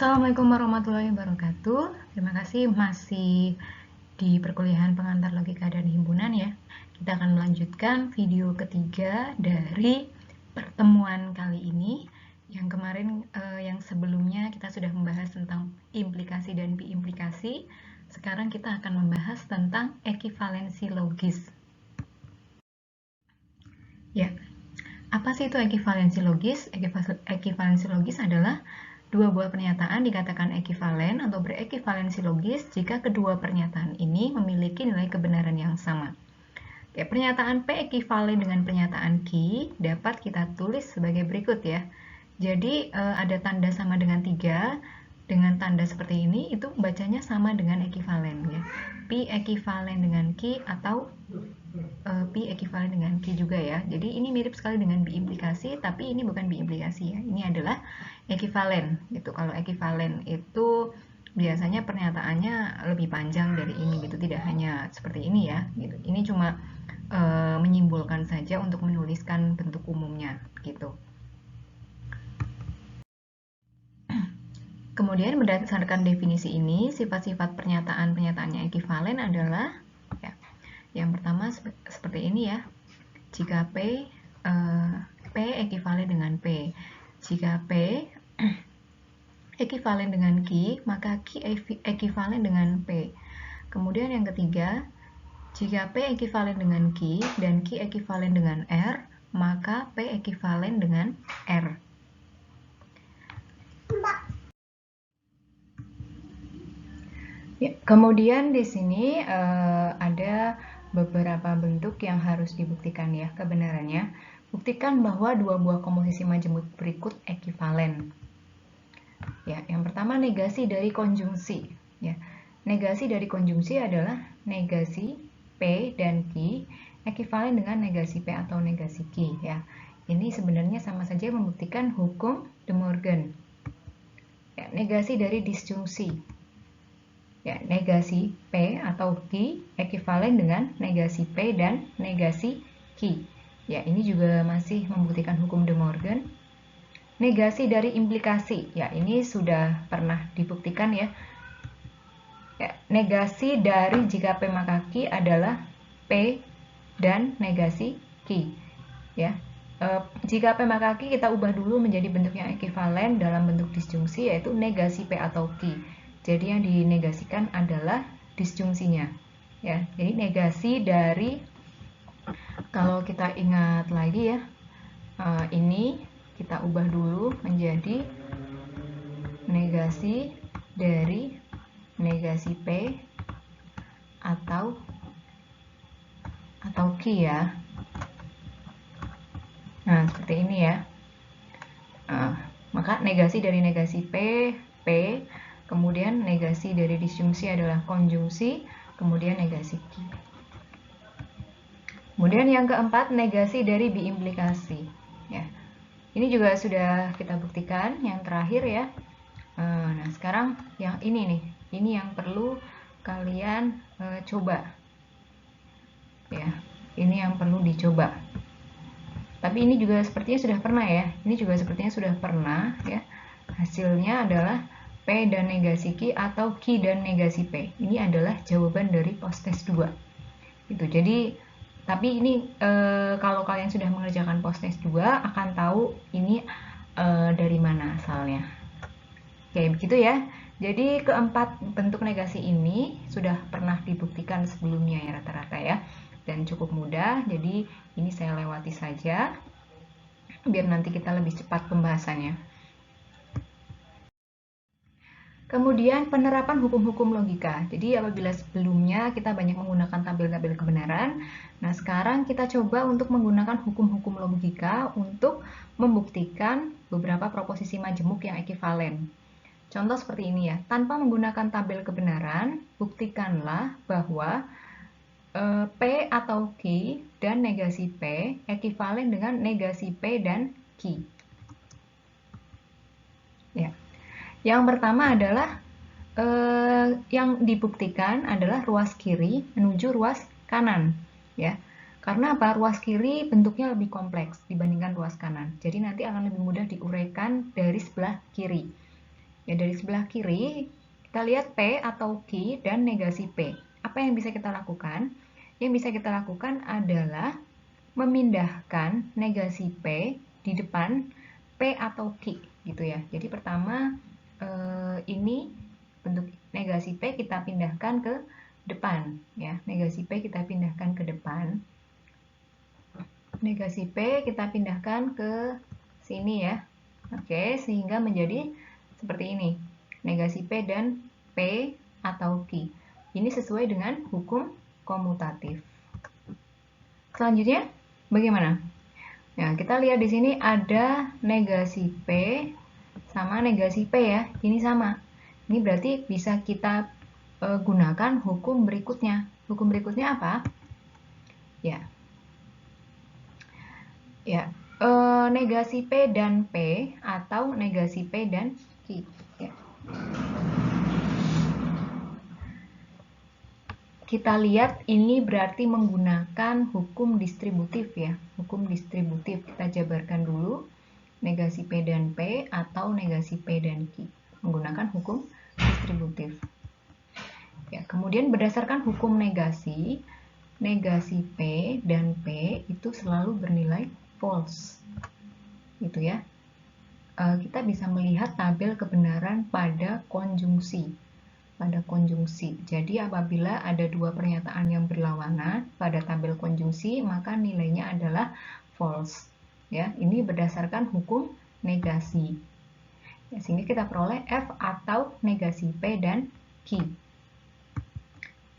Assalamualaikum warahmatullahi wabarakatuh. Terima kasih masih di perkuliahan pengantar logika dan himpunan ya. Kita akan melanjutkan video ketiga dari pertemuan kali ini. Yang kemarin yang sebelumnya kita sudah membahas tentang implikasi dan biimplikasi. Sekarang kita akan membahas tentang ekivalensi logis. Ya. Apa sih itu ekivalensi logis? Ekivalensi logis adalah dua buah pernyataan dikatakan ekivalen atau berekivalensi logis jika kedua pernyataan ini memiliki nilai kebenaran yang sama. Oke, pernyataan P ekivalen dengan pernyataan Q dapat kita tulis sebagai berikut ya. Jadi ada tanda sama dengan 3, dengan tanda seperti ini itu bacanya sama dengan ekivalen ya. P ekivalen dengan Q atau P ekivalen dengan Q juga ya. Jadi ini mirip sekali dengan biimplikasi, tapi ini bukan biimplikasi ya. Ini adalah ekivalen gitu. Kalau ekivalen itu biasanya pernyataannya lebih panjang dari ini gitu, tidak hanya seperti ini ya gitu. Ini cuma menyimpulkan saja untuk menuliskan bentuk umumnya gitu. Kemudian berdasarkan definisi ini, sifat-sifat pernyataan-pernyataannya ekivalen adalah ya, yang pertama seperti ini ya. Jika P ekivalen dengan P. Jika P ekivalen dengan Q, maka Q ekivalen dengan P. Kemudian yang ketiga, jika P ekivalen dengan Q dan Q ekivalen dengan R, maka P ekivalen dengan R. Ya, kemudian di sini ada beberapa bentuk yang harus dibuktikan ya kebenarannya. Buktikan bahwa dua buah komposisi majemuk berikut ekivalen. Ya, yang pertama negasi dari konjungsi. Ya, negasi dari konjungsi adalah negasi P dan Q ekivalen dengan negasi P atau negasi Q. Ya, ini sebenarnya sama saja membuktikan hukum De Morgan. Ya, negasi dari disjungsi. Ya, negasi P atau Q ekivalen dengan negasi P dan negasi Q. Ya, ini juga masih membuktikan hukum De Morgan. Negasi dari implikasi. Ya, ini sudah pernah dibuktikan ya. Ya, negasi dari jika P maka Q adalah P dan negasi Q. Ya. Jika P maka Q kita ubah dulu menjadi bentuk yang ekivalen dalam bentuk disjungsi yaitu negasi P atau Q. Jadi yang dinegasikan adalah disjungsinya. Ya, jadi negasi dari kalau kita ingat lagi ya, ini kita ubah dulu menjadi negasi dari negasi P atau Q ya. Nah, seperti ini ya. Maka negasi dari negasi P, kemudian negasi dari disjungsi adalah konjungsi, kemudian negasi Q. Kemudian yang keempat, negasi dari biimplikasi. Ya, ini juga sudah kita buktikan, yang terakhir ya. Nah, sekarang yang ini nih, ini yang perlu kalian coba. Ya, ini yang perlu dicoba. Tapi ini juga sepertinya sudah pernah ya. Ini juga sepertinya sudah pernah ya. Hasilnya adalah P dan negasi Q atau Q dan negasi P. Ini adalah jawaban dari post-test 2. Gitu. Jadi tapi ini kalau kalian sudah mengerjakan post-test 2 akan tahu ini dari mana asalnya. Oke, begitu ya. Jadi keempat bentuk negasi ini sudah pernah dibuktikan sebelumnya ya rata-rata ya. Dan cukup mudah, jadi ini saya lewati saja biar nanti kita lebih cepat pembahasannya. Kemudian penerapan hukum-hukum logika. Jadi apabila sebelumnya kita banyak menggunakan tabel-tabel kebenaran, nah sekarang kita coba untuk menggunakan hukum-hukum logika untuk membuktikan beberapa proposisi majemuk yang ekivalen. Contoh seperti ini ya, tanpa menggunakan tabel kebenaran, buktikanlah bahwa P atau Q dan negasi P ekivalen dengan negasi P dan Q. Ya. Yang pertama adalah yang dibuktikan adalah ruas kiri menuju ruas kanan, ya. Karena apa? Ruas kiri bentuknya lebih kompleks dibandingkan ruas kanan. Jadi nanti akan lebih mudah diuraikan dari sebelah kiri. Ya, dari sebelah kiri, kita lihat P atau Q dan negasi P. Apa yang bisa kita lakukan? Yang bisa kita lakukan adalah memindahkan negasi P di depan P atau Q, gitu ya. Jadi pertama, ini bentuk negasi P kita pindahkan ke depan, ya. Negasi P kita pindahkan ke depan. Negasi P kita pindahkan ke sini ya. Oke, sehingga menjadi seperti ini. Negasi P dan P atau Q. Ini sesuai dengan hukum komutatif. Selanjutnya, bagaimana? Nah, kita lihat di sini ada negasi P sama negasi P ya. Ini sama. Ini berarti bisa kita gunakan hukum berikutnya. Hukum berikutnya apa? Ya, negasi P dan P atau negasi P dan Q. Ya. Kita lihat ini berarti menggunakan hukum distributif ya. Hukum distributif kita jabarkan dulu. Negasi P dan P atau negasi P dan Q. Menggunakan hukum distributif. Ya, kemudian berdasarkan hukum negasi, negasi P dan P itu selalu bernilai false. Gitu ya. Kita bisa melihat tabel kebenaran pada konjungsi. Jadi apabila ada dua pernyataan yang berlawanan pada tabel konjungsi, maka nilainya adalah false. Ya, ini berdasarkan hukum negasi. Ya, sehingga kita peroleh F atau negasi P dan Q.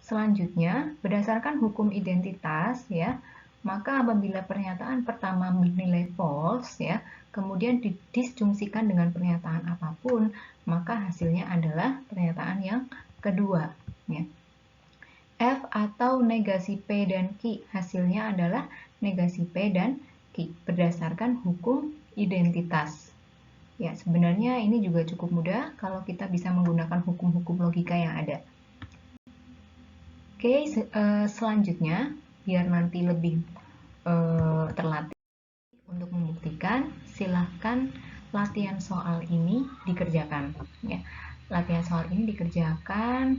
Selanjutnya, berdasarkan hukum identitas ya, maka apabila pernyataan pertama bernilai false ya, kemudian didisjungsikan dengan pernyataan apapun, maka hasilnya adalah pernyataan yang kedua ya. F atau negasi P dan Q, hasilnya adalah negasi P dan Q berdasarkan hukum identitas. Ya, sebenarnya ini juga cukup mudah kalau kita bisa menggunakan hukum-hukum logika yang ada. Oke, selanjutnya biar nanti lebih terlatih untuk membuktikan, silahkan latihan soal ini dikerjakan. Ya, latihan soal ini dikerjakan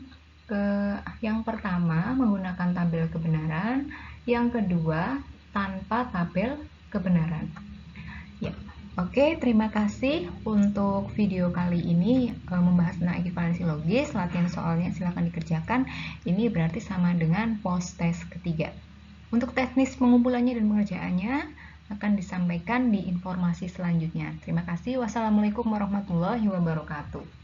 yang pertama menggunakan tabel kebenaran, yang kedua tanpa tabel kebenaran. Ya. Oke, terima kasih untuk video kali ini membahas tentang ekivalensi logis. Latihan soalnya silahkan dikerjakan. Ini berarti sama dengan post test ketiga. Untuk teknis pengumpulannya dan pengerjaannya akan disampaikan di informasi selanjutnya. Terima kasih. Wassalamualaikum warahmatullahi wabarakatuh.